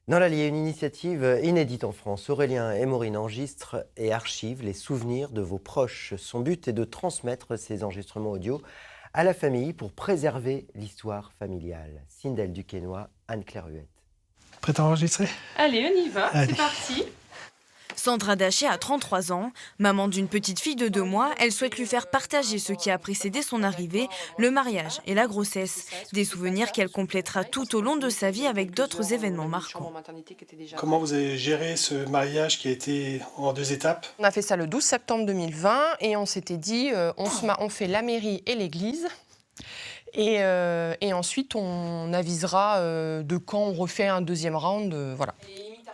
Dans l'Allier, une initiative inédite en France. Aurélien et Maureen enregistrent et archivent les souvenirs de vos proches. Son but est de transmettre ces enregistrements audio à la famille pour préserver l'histoire familiale. Sindel Duquesnoy, Anne-Claire Huette. Prête à enregistrer ? Allez, on y va, Allez. c'est parti. Sandra Daché a 33 ans. Maman d'une petite fille de 2 mois, elle souhaite lui faire partager ce qui a précédé son arrivée, le mariage et la grossesse. Des souvenirs qu'elle complétera tout au long de sa vie avec d'autres événements marquants. Comment vous avez géré ce mariage qui a été en 2 étapes ? On a fait ça le 12 septembre 2020 et on s'était dit, on fait la mairie et l'église. Et ensuite, on avisera de quand on refait un deuxième round. Voilà.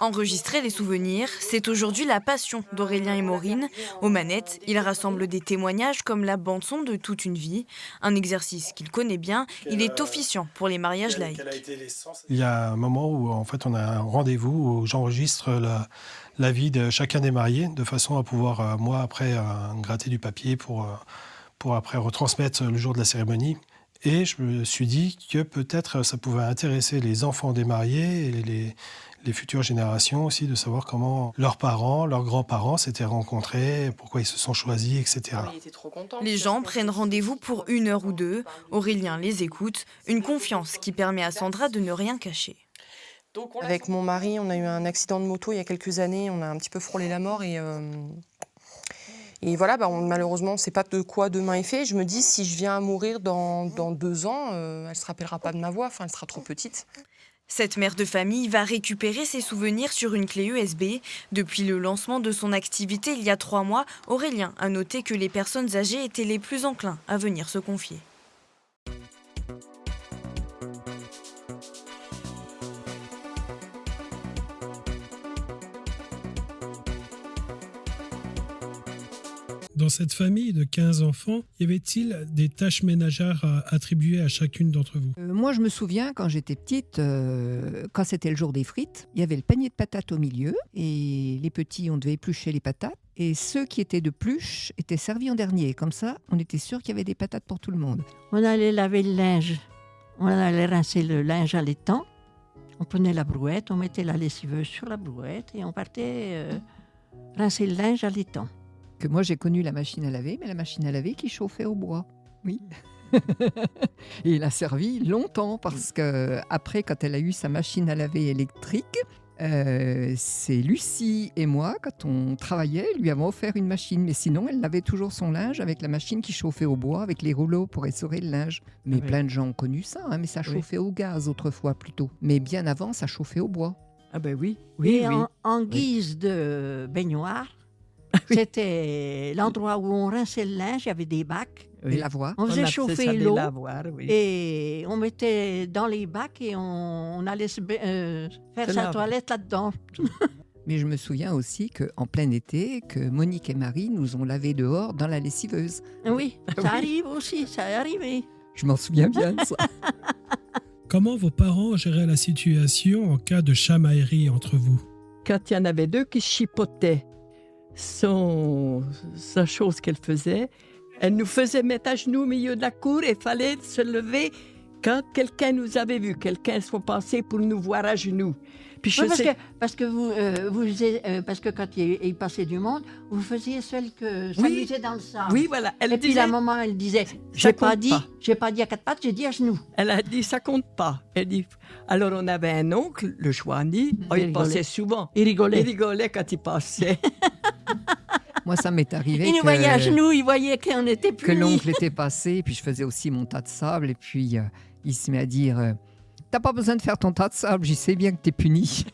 Enregistrer les souvenirs, c'est aujourd'hui la passion d'Aurélien et Maureen. Aux manettes, ils rassemblent des témoignages comme la bande-son de toute une vie. Un exercice qu'il connaît bien, il est officiant pour les mariages laïcs. Il y a un moment où en fait, on a un rendez-vous où j'enregistre la vie de chacun des mariés de façon à pouvoir, moi, après, gratter du papier pour après retransmettre le jour de la cérémonie. Et je me suis dit que peut-être ça pouvait intéresser les enfants des mariés et les futures générations aussi, de savoir comment leurs parents, leurs grands-parents s'étaient rencontrés, pourquoi ils se sont choisis, etc. Les gens prennent rendez-vous pour 1 heure ou 2. Aurélien les écoute, une confiance qui permet à Sandra de ne rien cacher. Avec mon mari, on a eu un accident de moto il y a quelques années. On a un petit peu frôlé la mort et voilà, malheureusement, on ne sait pas de quoi demain est fait. Je me dis, si je viens à mourir dans 2 ans, elle ne se rappellera pas de ma voix, elle sera trop petite. Cette mère de famille va récupérer ses souvenirs sur une clé USB. Depuis le lancement de son activité il y a 3 mois, Aurélien a noté que les personnes âgées étaient les plus enclins à venir se confier. Dans cette famille de 15 enfants, y avait-il des tâches ménagères attribuées à chacune d'entre vous ? Moi, je me souviens, quand j'étais petite, quand c'était le jour des frites, il y avait le panier de patates au milieu et les petits, on devait éplucher les patates. Et ceux qui étaient de pluche étaient servis en dernier. Comme ça, on était sûr qu'il y avait des patates pour tout le monde. On allait laver le linge, on allait rincer le linge à l'étang. On prenait la brouette, on mettait la lessiveuse sur la brouette et on partait rincer le linge à l'étang. Que moi, j'ai connu la machine à laver, mais la machine à laver qui chauffait au bois. Oui. Et il a servi longtemps parce que après, quand elle a eu sa machine à laver électrique, c'est Lucie et moi, quand on travaillait, lui avons offert une machine. Mais sinon, elle lavait toujours son linge avec la machine qui chauffait au bois, avec les rouleaux pour essorer le linge. Mais Oui. plein de gens ont connu ça, mais ça chauffait au gaz autrefois plutôt. Mais bien avant, ça chauffait au bois. Ah ben oui. Et en guise de baignoire, c'était l'endroit où on rinçait le linge, il y avait des bacs. Et la voix. On faisait chauffer l'eau oui. et on mettait dans les bacs et on allait faire sa toilette là-dedans. Mais je me souviens aussi qu'en plein été, que Monique et Marie nous ont lavé dehors dans la lessiveuse. Oui, ça arrive aussi, ça est arrivé. Je m'en souviens bien de ça. Comment vos parents géraient la situation en cas de chamaillerie entre vous ? Quand il y en avait 2 qui chipotaient sa chose qu'elle faisait, elle nous faisait mettre à genoux au milieu de la cour et il fallait se lever quand quelqu'un nous avait vu, quelqu'un soit passé pour nous voir à genoux. Puis parce que quand il passait du monde, vous faisiez celle que s'amusait dans le sable. Oui, voilà. Et puis la maman, elle disait, j'ai pas dit à 4 pattes, j'ai dit à genoux. Elle a dit, ça compte pas. Elle dit, alors on avait un oncle, le Chouani, il passait souvent. Il rigolait. Il rigolait quand il passait. Moi, ça m'est arrivé Il nous voyait à genoux, il voyait qu'on était que punis. l'oncle était passé, et puis je faisais aussi mon tas de sable, et puis il se met à dire « T'as pas besoin de faire ton tas de sable, j'y sais bien que t'es puni. »